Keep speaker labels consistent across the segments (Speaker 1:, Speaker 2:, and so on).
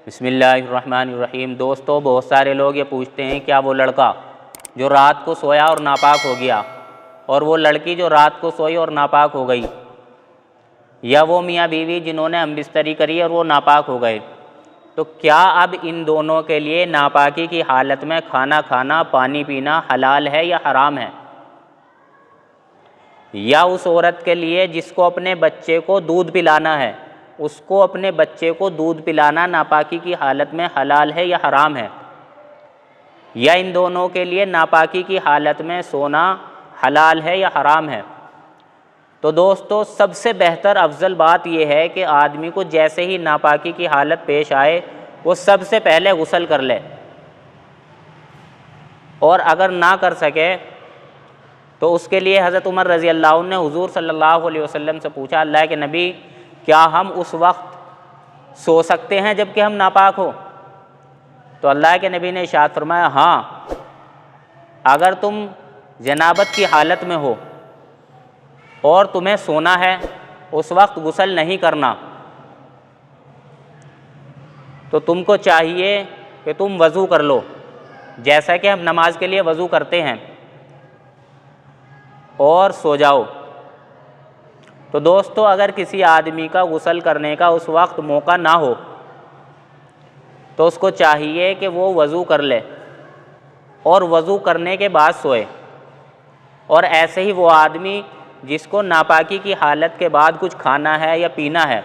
Speaker 1: بسم اللہ الرحمن الرحیم۔ دوستو، بہت سارے لوگ یہ پوچھتے ہیں کیا وہ لڑکا جو رات کو سویا اور ناپاک ہو گیا، اور وہ لڑکی جو رات کو سوئی اور ناپاک ہو گئی، یا وہ میاں بیوی جنہوں نے ہم بستری کری اور وہ ناپاک ہو گئے، تو کیا اب ان دونوں کے لیے ناپاکی کی حالت میں کھانا کھانا، پانی پینا حلال ہے یا حرام ہے؟ یا اس عورت کے لیے جس کو اپنے بچے کو دودھ پلانا ہے، اس کو اپنے بچے کو دودھ پلانا ناپاکی کی حالت میں حلال ہے یا حرام ہے؟ یا ان دونوں کے لیے ناپاکی کی حالت میں سونا حلال ہے یا حرام ہے؟ تو دوستو، سب سے بہتر افضل بات یہ ہے کہ آدمی کو جیسے ہی ناپاکی کی حالت پیش آئے وہ سب سے پہلے غسل کر لے، اور اگر نہ کر سکے تو اس کے لیے حضرت عمر رضی اللہ عنہ نے حضور صلی اللہ علیہ وسلم سے پوچھا، اللہ کے نبی، کیا ہم اس وقت سو سکتے ہیں جب کہ ہم ناپاک ہو؟ تو اللہ کے نبی نے ارشاد فرمایا، ہاں، اگر تم جنابت کی حالت میں ہو اور تمہیں سونا ہے، اس وقت غسل نہیں کرنا، تو تم کو چاہیے کہ تم وضو کر لو، جیسا کہ ہم نماز کے لیے وضو کرتے ہیں، اور سو جاؤ۔ تو دوستو، اگر کسی آدمی کا غسل کرنے کا اس وقت موقع نہ ہو تو اس کو چاہیے کہ وہ وضو کر لے اور وضو کرنے کے بعد سوئے۔ اور ایسے ہی وہ آدمی جس کو ناپاکی کی حالت کے بعد کچھ کھانا ہے یا پینا ہے،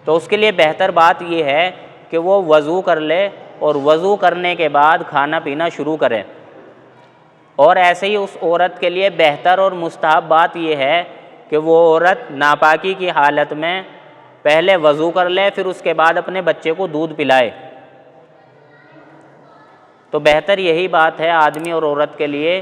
Speaker 1: تو اس کے لیے بہتر بات یہ ہے کہ وہ وضو کر لے اور وضو کرنے کے بعد کھانا پینا شروع کرے۔ اور ایسے ہی اس عورت کے لیے بہتر اور مستحب بات یہ ہے کہ وہ عورت ناپاکی کی حالت میں پہلے وضو کر لے، پھر اس کے بعد اپنے بچے کو دودھ پلائے۔ تو بہتر یہی بات ہے آدمی اور عورت کے لیے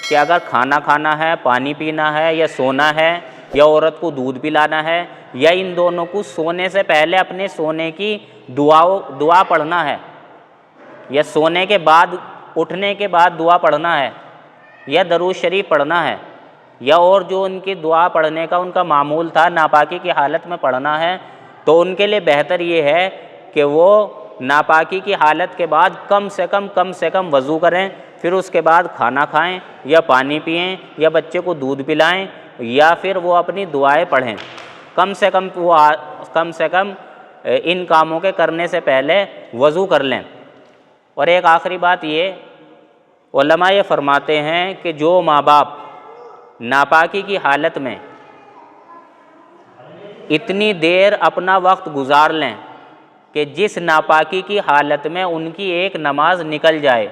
Speaker 1: کہ اگر کھانا کھانا ہے، پانی پینا ہے، یا سونا ہے، یا عورت کو دودھ پلانا ہے، یا ان دونوں کو سونے سے پہلے اپنے سونے کی دعا پڑھنا ہے، یا سونے کے بعد اٹھنے کے بعد دعا پڑھنا ہے، یا درود شریف پڑھنا ہے، یا اور جو ان کی دعا پڑھنے کا ان کا معمول تھا ناپاکی کی حالت میں پڑھنا ہے، تو ان کے لیے بہتر یہ ہے کہ وہ ناپاکی کی حالت کے بعد کم سے کم وضو کریں، پھر اس کے بعد کھانا کھائیں یا پانی پئیں یا بچے کو دودھ پلائیں، یا پھر وہ اپنی دعائیں پڑھیں۔ کم سے کم ان کاموں کے کرنے سے پہلے وضو کر لیں۔ اور ایک آخری بات یہ، علماء یہ فرماتے ہیں کہ جو ماں باپ ناپاکی کی حالت میں اتنی دیر اپنا وقت گزار لیں کہ جس ناپاکی کی حالت میں ان کی ایک نماز نکل جائے،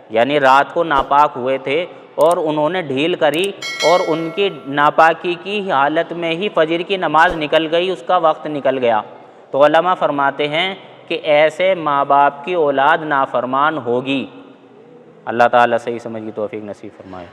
Speaker 1: یعنی رات کو ناپاک ہوئے تھے اور انہوں نے ڈھیل کری اور ان کی ناپاکی کی حالت میں ہی فجر کی نماز نکل گئی، اس کا وقت نکل گیا، تو علماء فرماتے ہیں کہ ایسے ماں باپ کی اولاد نافرمان ہوگی۔ اللہ تعالیٰ صحیح سمجھ کی توفیق نصیب فرمائے۔